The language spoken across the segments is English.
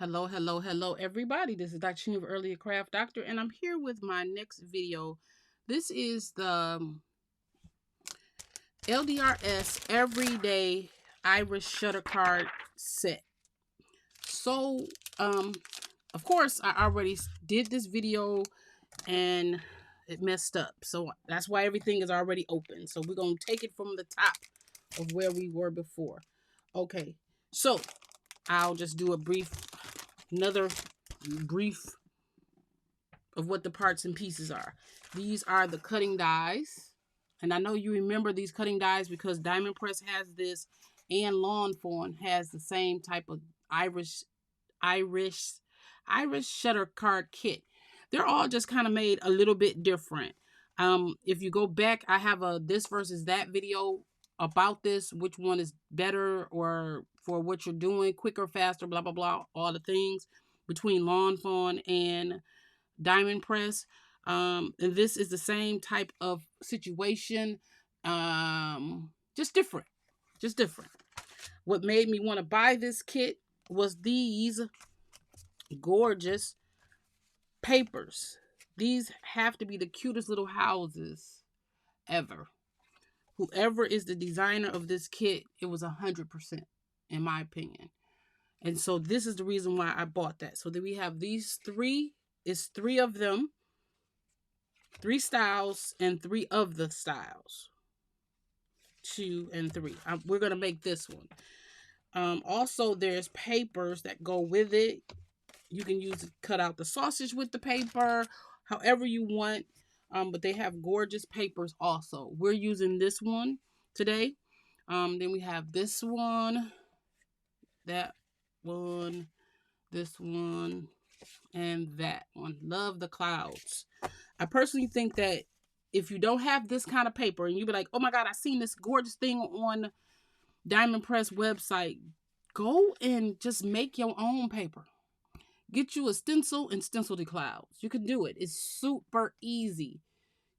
Hello, everybody. This is Dr. Sheen of Earlier Craft Doctor, and I'm here with my next video. This is the LDRS Everyday Irish Shutter Card Set. So, of course, I already did this video, and it messed up. So that's why everything is already open. So we're going to take it from the top of where we were before. Okay, so I'll just do another brief of what the parts and pieces are. These are the cutting dies. And I know you remember these cutting dies because Diamond Press has this and Lawn Fawn has the same type of Irish shutter card kit. They're all just kind of made a little bit different. If you go back, I have a this versus that video about this, which one is better or for what you're doing, quicker, faster, blah, blah, blah, all the things between Lawn Fawn and Diamond Press. And this is the same type of situation, just different. What made me want to buy this kit was these gorgeous papers. These have to be the cutest little houses ever. Whoever is the designer of this kit, it was 100%, in my opinion. And so this is the reason why I bought that. So then we have these three. It's three of them. 3 styles and 3 of the styles. 2 and 3. We're going to make this one. Also, there's papers that go with it. You can cut out the sausage with the paper, however you want. But they have gorgeous papers also. We're using this one today. Then we have this one, that one, this one, and that one. Love the clouds. I personally think that if you don't have this kind of paper and you be like, oh my God, I seen this gorgeous thing on Diamond Press website, go and just make your own paper. Get you a stencil and stencil the clouds. You can do it. It's super easy.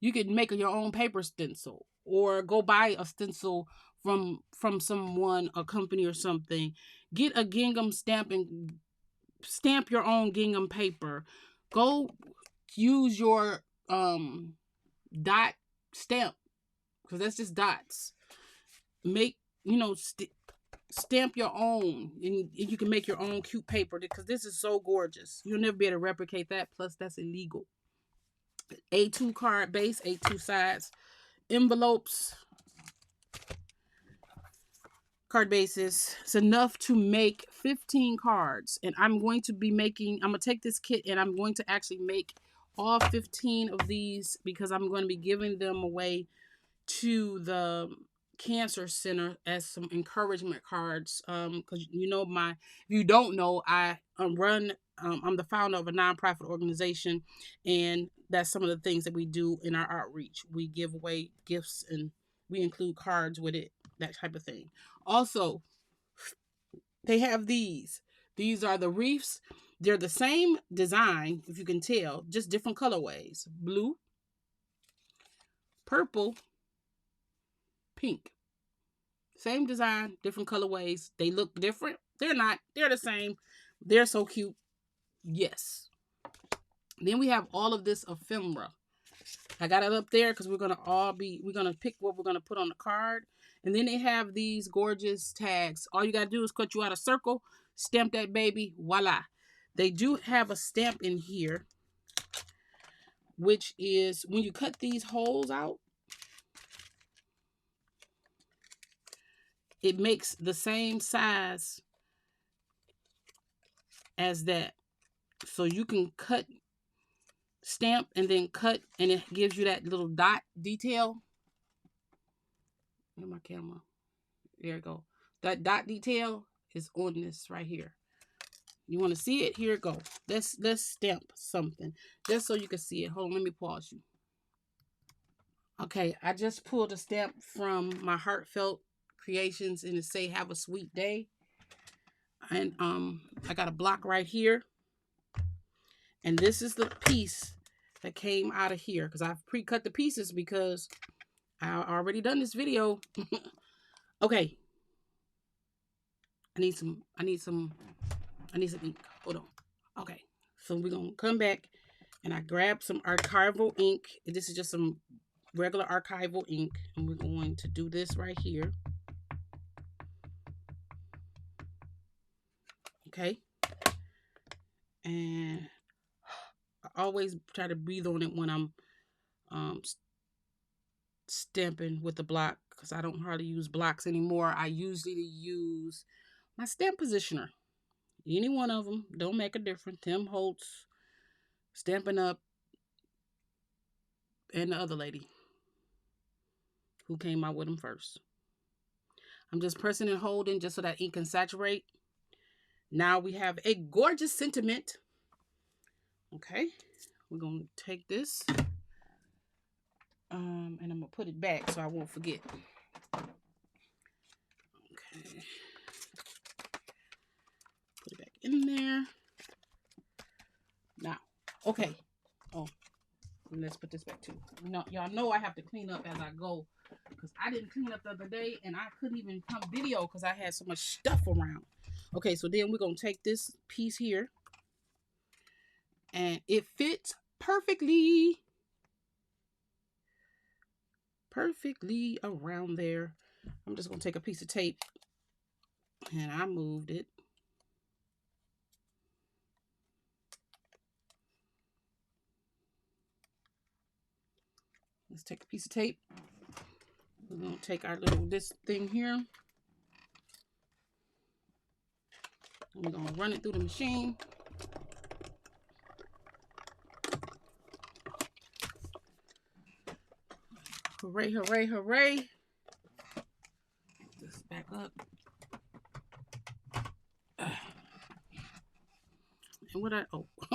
You can make your own paper stencil or go buy a stencil from someone, a company or something. Get a gingham stamp and stamp your own gingham paper. Go use your dot stamp, because that's just dots. Make, stamp your own, and you can make your own cute paper, because this is so gorgeous. You'll never be able to replicate that, plus that's illegal. A2 card base, A2 sides, envelopes, card bases. It's enough to make 15 cards, and I'm going to take this kit and I'm going to actually make all 15 of these, because I'm going to be giving them away to the cancer center as some encouragement cards. Because if you don't know, I I'm the founder of a nonprofit organization, and that's some of the things that we do in our outreach. We give away gifts and we include cards with it, that type of thing. Also, they have these. These are the wreaths. They're the same design, if you can tell, just different colorways. Blue, purple, pink. Same design, different colorways. They look different. They're not. They're the same. They're so cute. Yes. Then we have all of this ephemera. I got it up there because we're going to pick what we're going to put on the card. And then they have these gorgeous tags. All you got to do is cut you out a circle, stamp that baby, voila. They do have a stamp in here, which is when you cut these holes out, it makes the same size as that. So you can cut, stamp, and then cut, and it gives you that little dot detail. Where's my camera? There you go. That dot detail is on this right here. You want to see it? Here it go. Let's stamp something just so you can see it. Hold on, let me pause you. Okay, I just pulled a stamp from my Heartfelt Creations, and it say have a sweet day. And I got a block right here. And this is the piece that came out of here, because I've pre-cut the pieces because I already done this video. Okay. I need some I need some ink. Hold on. Okay. So we're going to come back and I grabbed some archival ink. This is just some regular archival ink. And we're going to do this right here. Okay. And I always try to breathe on it when I'm stamping with the block, because I don't hardly use blocks anymore. I usually use my stamp positioner. Any one of them, don't make a difference. Tim Holtz, Stampin' Up, and the other lady who came out with them first. I'm just pressing and holding just so that ink can saturate. Now we have a gorgeous sentiment. Okay, we're going to take this and I'm going to put it back so I won't forget. Okay. Put it back in there. Now, okay. Oh, let's put this back too. No, y'all know I have to clean up as I go, because I didn't clean up the other day and I couldn't even come video because I had so much stuff around. Okay, so then we're going to take this piece here and it fits perfectly around there. I'm just going to take a piece of tape and I moved it. Let's take a piece of tape. We're going to take our little, this thing here. And we're going to run it through the machine. Hooray, hooray, hooray. This back up. And what I'm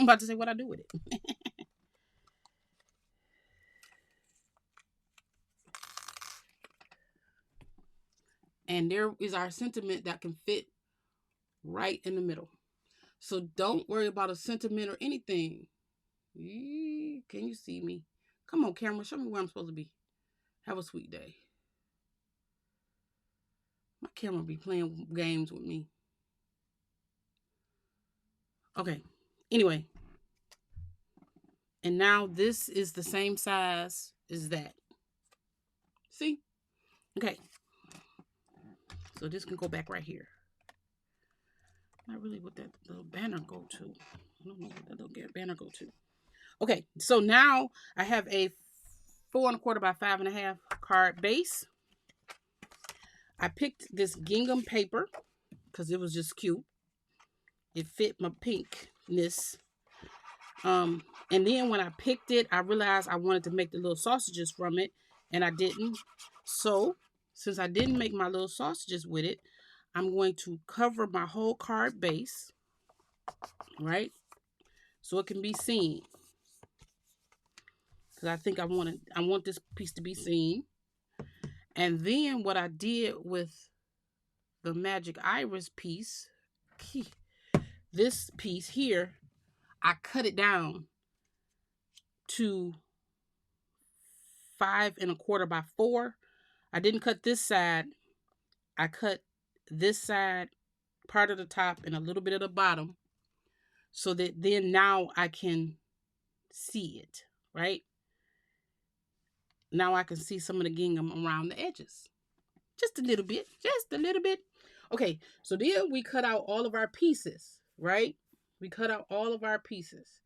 about to say what I do with it. And there is our sentiment that can fit right in the middle. So don't worry about a sentiment or anything. Can you see me? Come on, camera. Show me where I'm supposed to be. Have a sweet day. My camera be playing games with me. Okay. Anyway. And now this is the same size as that. See? Okay. So this can go back right here. Not really what that little banner go to. I don't know what that little banner go to. Okay, so now I have a 4 1/4 by 5 1/2 card base. I picked this gingham paper because it was just cute. It fit my pinkness. And then when I picked it, I realized I wanted to make the little sausages from it, and I didn't. So since I didn't make my little sausages with it, I'm going to cover my whole card base, right? So it can be seen. Because I think I want this piece to be seen. And then what I did with the Magic Iris piece, this piece here, I cut it down to 5 1/4 by 4. I didn't cut this side. I cut this side, part of the top and a little bit of the bottom, so that then now I can see it, right? Now I can see some of the gingham around the edges. Just a little bit. Just a little bit. Okay, so then we cut out all of our pieces, right? We cut out all of our pieces.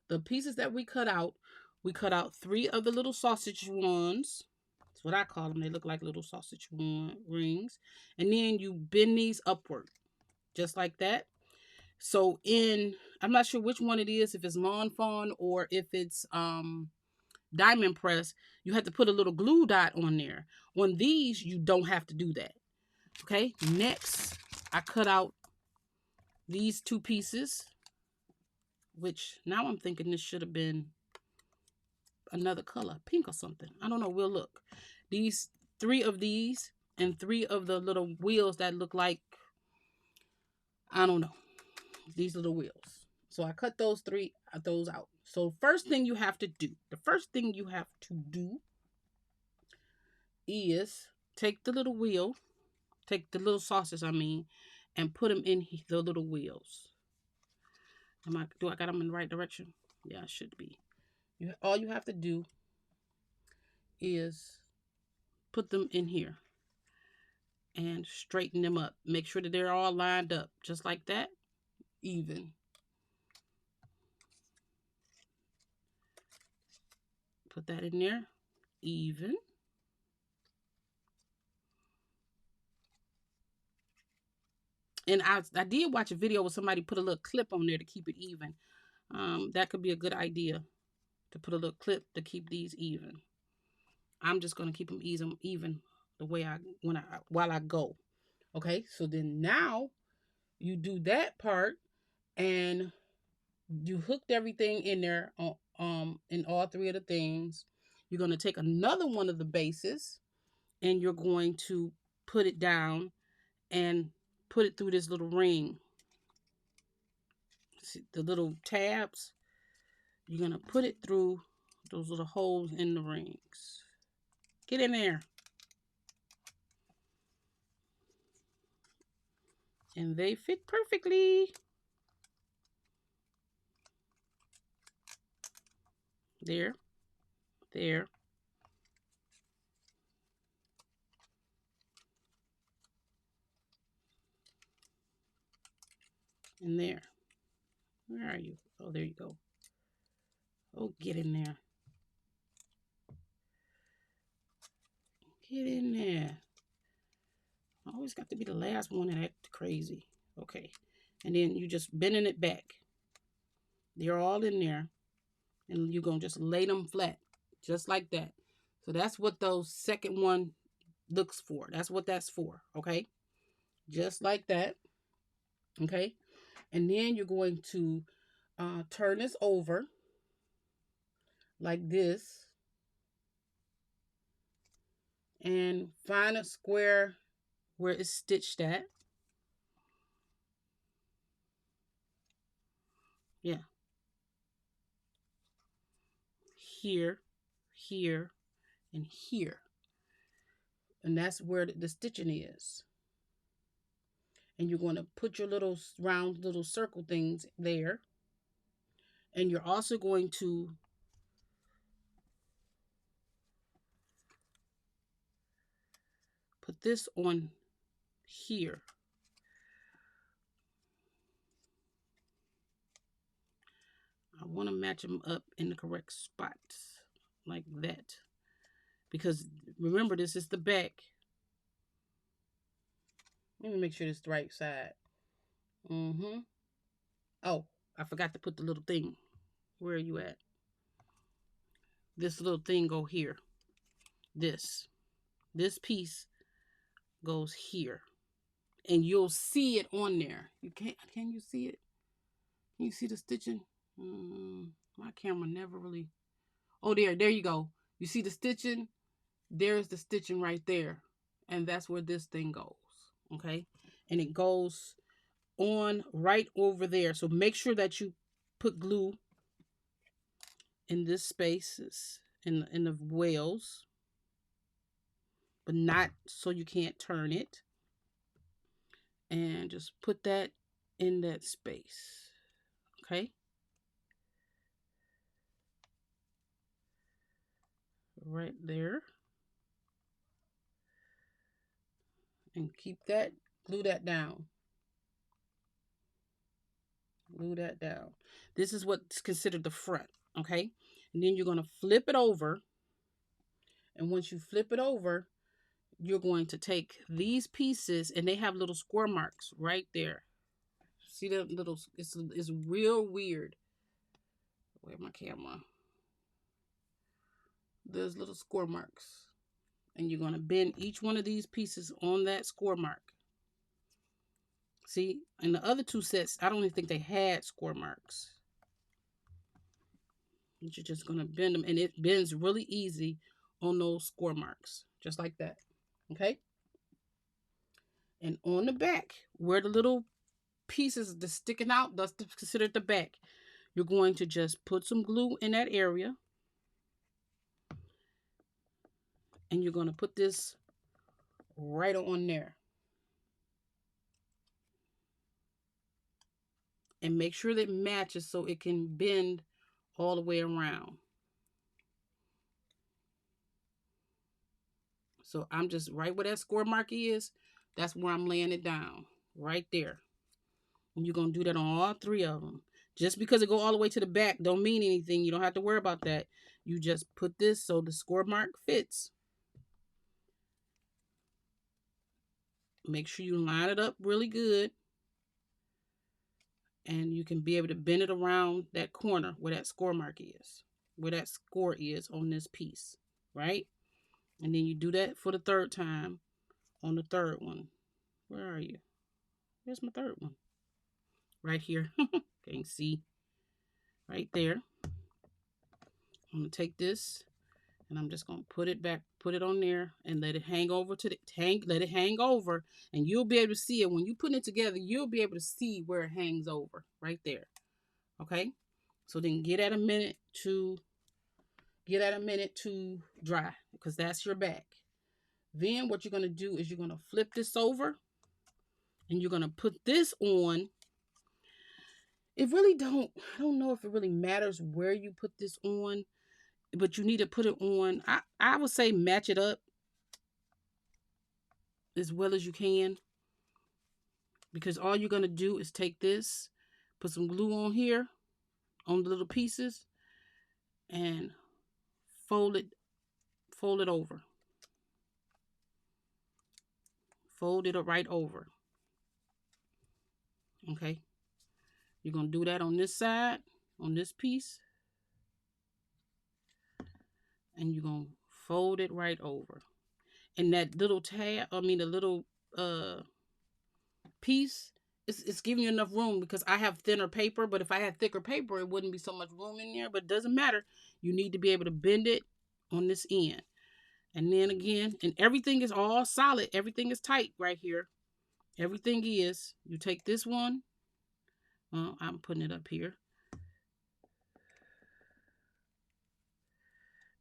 The pieces that we cut out 3 of the little sausage ones. That's what I call them. They look like little sausage rings. And then you bend these upward, just like that. So I'm not sure which one it is, if it's Lawn Fawn or if it's Diamond Press, you have to put a little glue dot on there. On these, you don't have to do that. Okay, next, I cut out these 2 pieces, which now I'm thinking this should have been another color, pink or something. I don't know, we'll look. These 3 of these and 3 of the little wheels that look like, I don't know, these little wheels. So I cut those 3 of those out. So first thing you have to do, is take the little wheel, take the little sausage, and put them in the little wheels. Do I got them in the right direction? Yeah, I should be. All you have to do is put them in here and straighten them up. Make sure that they're all lined up just like that, even. Put that in there, even. And I did watch a video where somebody put a little clip on there to keep it even. That could be a good idea, to put a little clip to keep these even. I'm just gonna keep them even the way while I go. Okay, so then now you do that part and you hooked everything in there in all three of the things. You're gonna take another one of the bases and you're going to put it down and put it through this little ring. See the little tabs? You're gonna put it through those little holes in the rings. Get in there. And they fit perfectly. There, there, and there. Where are you? Oh, there you go. Oh, get in there. Get in there. I always got to be the last one and act crazy. Okay. And then you just bending it back. They're all in there. And you're going to just lay them flat. Just like that. So that's what those second one looks for. That's what that's for. Okay. Just like that. Okay. And then you're going to turn this over like this. And find a square where it's stitched at. Yeah. Here, here, and here. And that's where the stitching is. And you're going to put your little round little circle things there. And you're also going to put this on here. I want to match them up in the correct spots like that. Because remember, this is the back. Let me make sure it's the right side. Oh, I forgot to put the little thing. Where are you at? This little thing go here. This piece goes here. And you'll see it on there. Can you see it? Can you see the stitching? My camera never really. Oh, there you go. You see the stitching? There's the stitching right there. And that's where this thing goes. Okay. And it goes on right over there. So make sure that you put glue in this spaces, in the wales, but not so you can't turn it. And just put that in that space. Okay. Right there. And keep that, glue that down. Glue that down. This is what's considered the front, okay? And then you're going to flip it over. And once you flip it over, you're going to take these pieces, and they have little square marks right there. See the little, it's real weird. Where's my camera? There's little score marks. And you're going to bend each one of these pieces on that score mark. See, in the other two sets, I don't even think they had score marks. You're just going to bend them, and it bends really easy on those score marks, just like that. Okay? And on the back, where the little pieces are sticking out, that's considered the back. You're going to just put some glue in that area. And you're going to put this right on there. and make sure that it matches so it can bend all the way around. So I'm just right where that score mark is. That's where I'm laying it down, right there. And you're going to do that on all 3 of them. Just because it go all the way to the back don't mean anything. You don't have to worry about that. You just put this so the score mark fits. Make sure you line it up really good. And you can be able to bend it around that corner where that score mark is. Where that score is on this piece. Right? And then you do that for the 3rd time on the 3rd one. Where are you? Where's my 3rd one? Right here. Can't see. Right there. I'm going to take this and I'm just going to put it back, put it on there and let it hang over to the let it hang over, and you'll be able to see it. When you put it together, you'll be able to see where it hangs over right there. Okay? So then get at a minute to dry, because that's your back. Then what you're going to do is you're going to flip this over and you're going to put this on. It really I don't know if it really matters where you put this on, but you need to put it on. I would say match it up as well as you can, because all you're going to do is take this, put some glue on here on the little pieces, and fold it over. Fold it right over. Okay? You're going to do that on this side, on this piece, and you're going to fold it right over. And that little tab, the little piece, it's giving you enough room, because I have thinner paper, but if I had thicker paper, it wouldn't be so much room in there, but it doesn't matter. You need to be able to bend it on this end. And then again, and everything is all solid. Everything is tight right here. Everything is. You take this one. I'm putting it up here.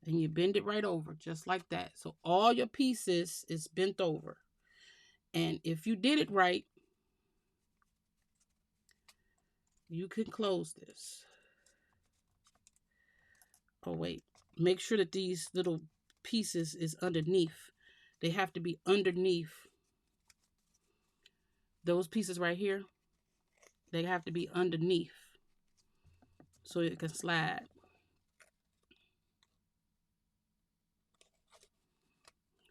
And you bend it right over, just like that. So all your pieces is bent over. And if you did it right, you can close this. Oh, wait. Make sure that these little pieces is underneath. They have to be underneath. Those pieces right here, they have to be underneath so it can slide.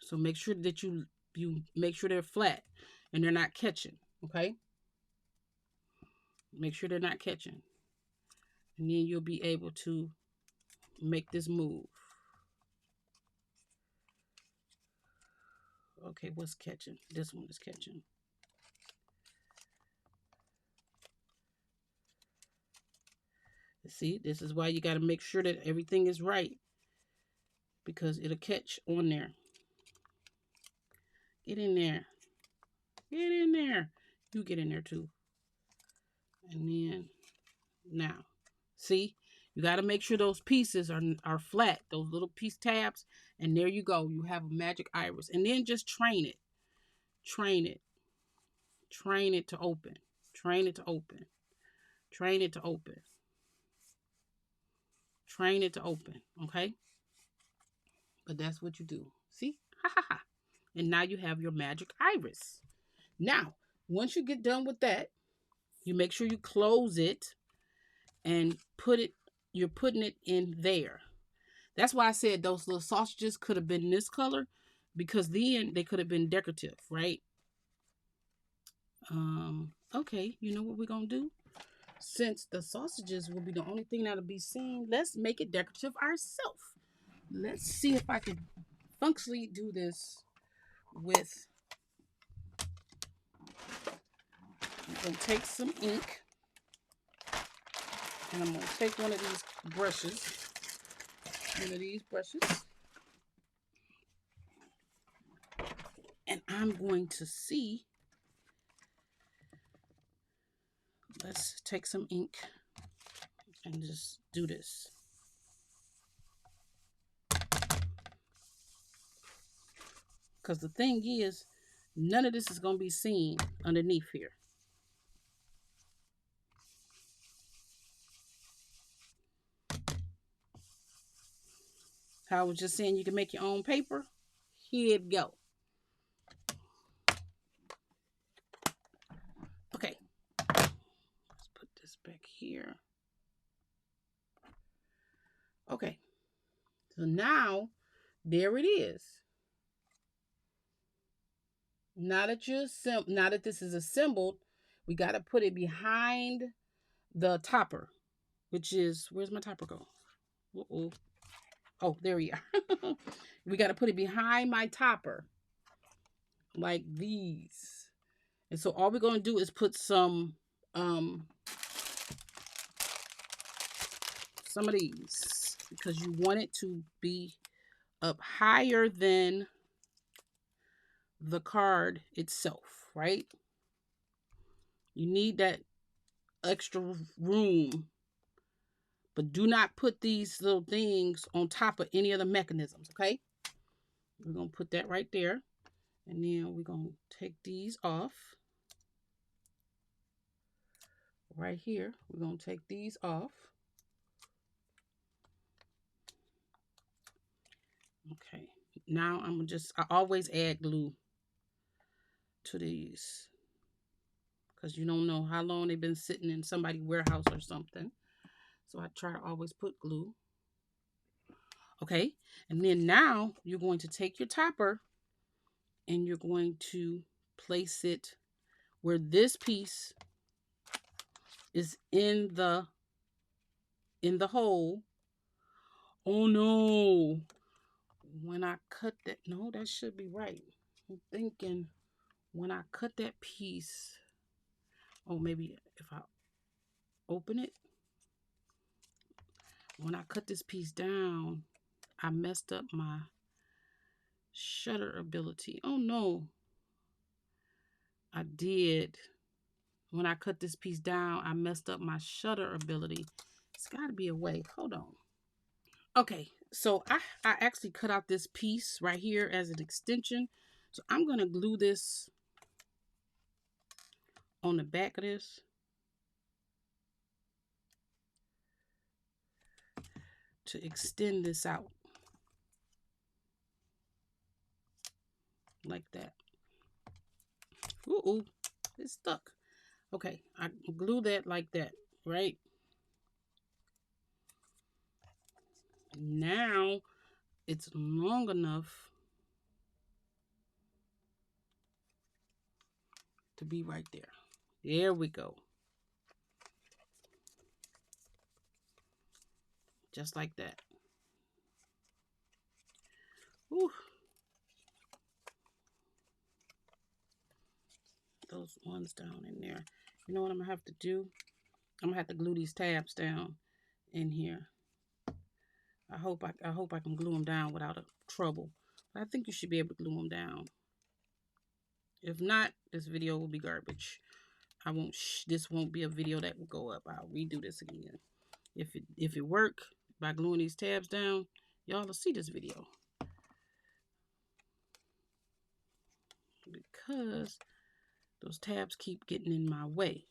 So make sure that you make sure they're flat and they're not catching, okay? Make sure they're not catching. And then you'll be able to make this move. Okay, what's catching? This one is catching. See, this is why you got to make sure that everything is right, because it'll catch on there. Get in there. Get in there. You get in there too. And then, now, see, you got to make sure those pieces are flat, those little piece tabs, and there you go. You have a magic iris. And then just train it. Train it. Train it to open. Train it to open. Train it to open. Train it to open, okay? But that's what you do. See? Ha ha ha. And now you have your magic iris. Now, once you get done with that, you make sure you close it and you're putting it in there. That's why I said those little sausages could have been this color, because then they could have been decorative, right? Okay, you know what we're going to do? Since the sausages will be the only thing that'll be seen, let's make it decorative ourselves. Let's see if I can functionally do this with... I'm going to take some ink, and I'm going to take one of these brushes, and I'm going to see... Let's take some ink and just do this. Because the thing is, none of this is going to be seen underneath here. How I was just saying you can make your own paper. Here it go. Okay. Let's put this back here. Okay. So now, there it is. Now that this is assembled, we got to put it behind the topper, which is, where's my topper go? Uh-oh. Oh, there we are. We got to put it behind my topper, like these. And so all we're going to do is put some of these, because you want it to be up higher than the card itself, right? You need that extra room, but do not put these little things on top of any of the mechanisms, okay? We're going to put that right there, and then we're going to take these off. Right here, we're going to take these off. Okay, now I always add glue to these, because you don't know how long they've been sitting in somebody's warehouse or something. So I try to always put glue. Okay, and then now you're going to take your topper and you're going to place it where this piece is in the hole. Oh no. When I cut that, no, that should be right. I'm thinking when I cut that piece, oh, maybe if I open it, when I cut this piece down, I messed up my shutter ability. Oh no, I did. When I cut this piece down, I messed up my shutter ability. It's got to be a way. Hold on. Okay, so I actually cut out this piece right here as an extension. So I'm going to glue this on the back of this. To extend this out. Like that. Ooh, it's stuck. Okay, I glue that like that, right? Now it's long enough to be right there. There we go. Just like that. Ooh. Those ones down in there. You know what I'm gonna have to do? I'm gonna have to glue these tabs down in here. I hope I can glue them down without trouble. But I think you should be able to glue them down. If not, this video will be garbage. This won't be a video that will go up. I'll redo this again. If it work by gluing these tabs down, y'all will see this video. Because those tabs keep getting in my way.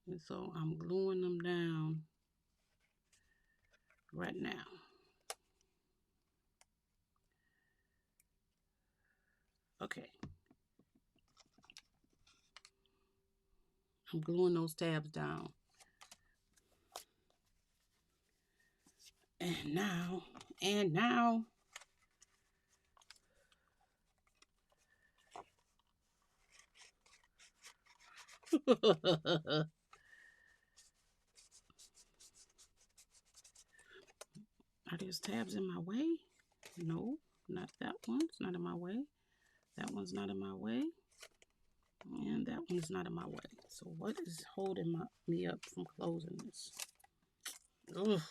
And so I'm gluing them down right now. Okay. I'm gluing those tabs down. And now. Are these tabs in my way? No, not that one. It's not in my way. That one's not in my way. And that one's not in my way. So what is holding me up from closing this? Ugh.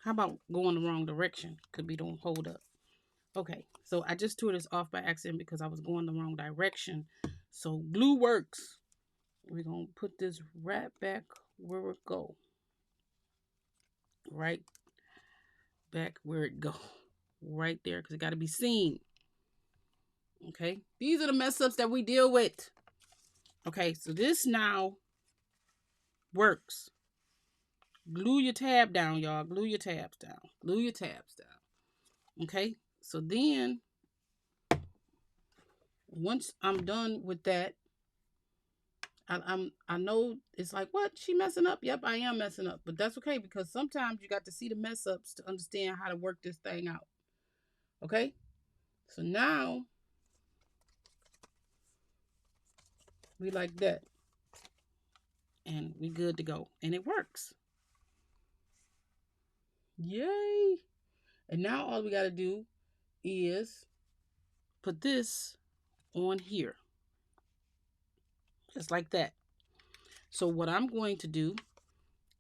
How about going the wrong direction? Could be don't hold up. Okay, so I just tore this off by accident because I was going the wrong direction. So glue works. We're going to put this right back where it go. Right back where it go. Right there, because it got to be seen. Okay, these are the mess ups that we deal with. Okay, so this now works. Glue your tab down, y'all. Glue your tabs down. Glue your tabs down. Okay? So then, once I'm done with that, I know it's like, what? She messing up? Yep, I am messing up. But that's okay, because sometimes you got to see the mess ups to understand how to work this thing out. Okay? So now, we like that. And we good to go. And it works. Yay! And now all we got to do is put this on here. Just like that. So what I'm going to do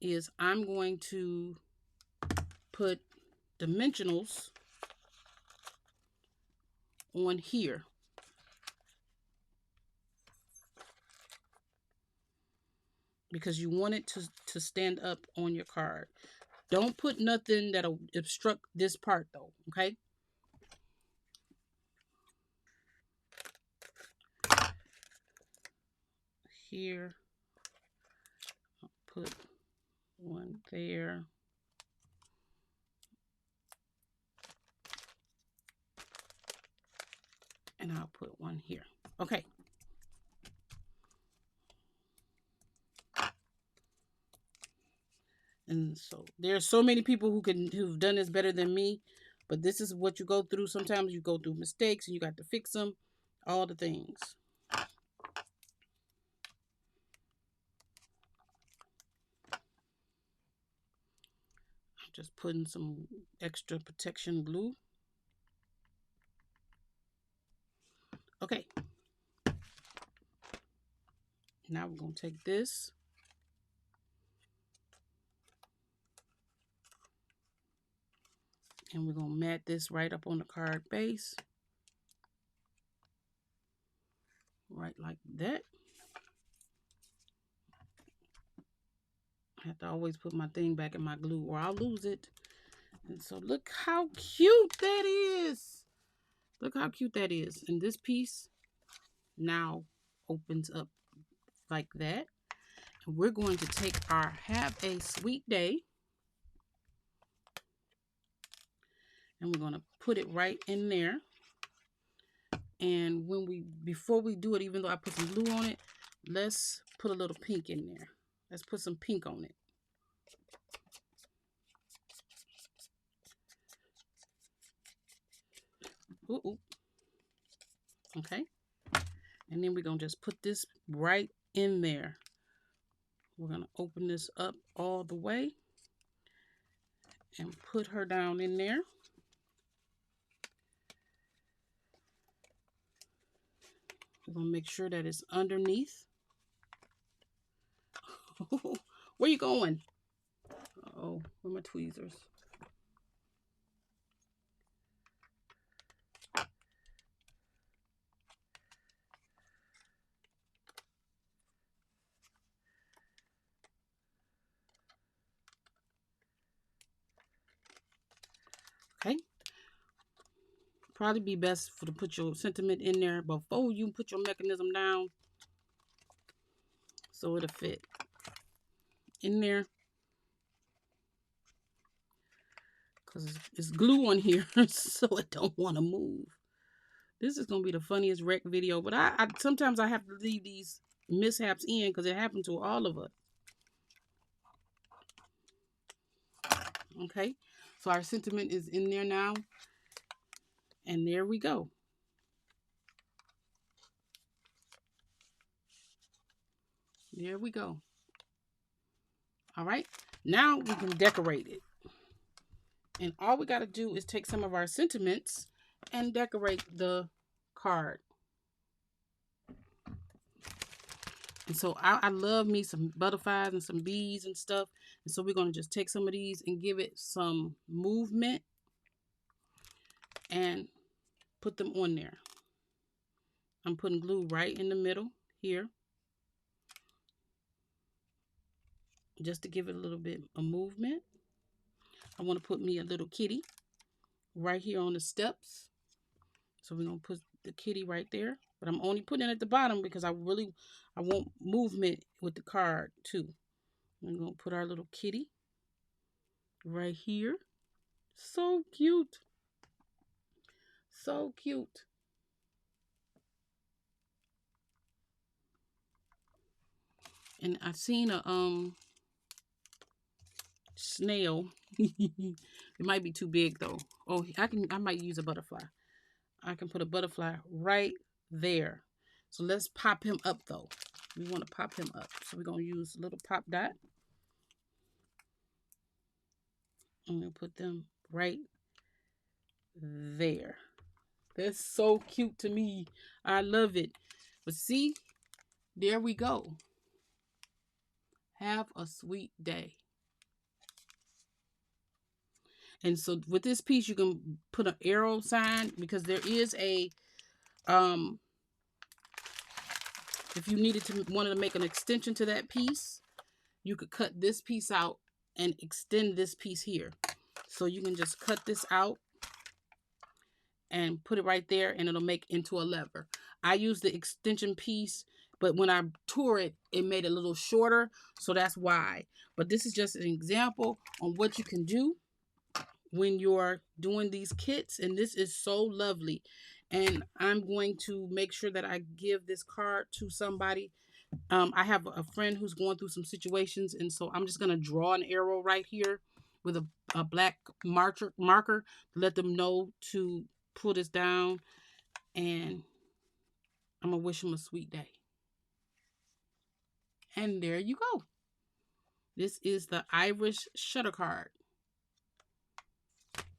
is I'm going to put dimensionals on here. Because you want it to stand up on your card. Don't put nothing that'll obstruct this part though, okay? Here, I'll put one there. And I'll put one here. Okay. And so there's so many people who've done this better than me, but this is what you go through. Sometimes you go through mistakes and you got to fix them, all the things. I'm just putting some extra protection glue. Okay. Now we're going to take this. And we're going to mat this right up on the card base. Right like that. I have to always put my thing back in my glue or I'll lose it. And so look how cute that is. Look how cute that is. And this piece now opens up like that. And we're going to take our Have a Sweet Day. And we're going to put it right in there. And before we do it, even though I put some glue on it, let's put a little pink in there. Let's put some pink on it. Ooh. Okay. And then we're going to just put this right in there. We're going to open this up all the way and put her down in there. We're going to make sure that it's underneath. Where you going? Uh-oh, where are my tweezers? Okay. Probably be best to put your sentiment in there before you put your mechanism down, so it'll fit in there. Because it's glue on here, so it don't want to move. This is going to be the funniest wreck video, but I sometimes I have to leave these mishaps in because it happened to all of us. Okay, so our sentiment is in there now. And there we go. There we go. All right, now we can decorate it. And all we got to do is take some of our sentiments and decorate the card. And so I love me some butterflies and some bees and stuff. And so we're going to just take some of these and give it some movement and put them on there. I'm putting glue right in the middle here, just to give it a little bit of movement. I want to put me a little kitty right here on the steps. So we're going to put the kitty right there. But I'm only putting it at the bottom because I want movement with the card too. We're going to put our little kitty right here. So cute. So cute. And I seen a snail. It might be too big though. Oh, I might use a butterfly. I can put a butterfly right there. So let's pop him up though. We want to pop him up. So we're gonna use a little pop dot. I'm gonna put them right there. That's so cute to me. I love it. But see, there we go. Have a sweet day. And so with this piece, you can put an arrow sign because there is a if you wanted to make an extension to that piece, you could cut this piece out and extend this piece here. So you can just cut this out and put it right there and it'll make into a lever. I use the extension piece, but when I tore it, it made it a little shorter. So that's why. But this is just an example on what you can do when you're doing these kits. And this is so lovely. And I'm going to make sure that I give this card to somebody. I have a friend who's going through some situations. And so I'm just going to draw an arrow right here with a black marker to let them know to pull this down. And I'm going to wish them a sweet day. And there you go. This is the Irish Shutter card.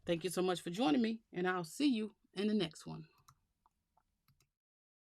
Thank you so much for joining me. And I'll see you in the next one.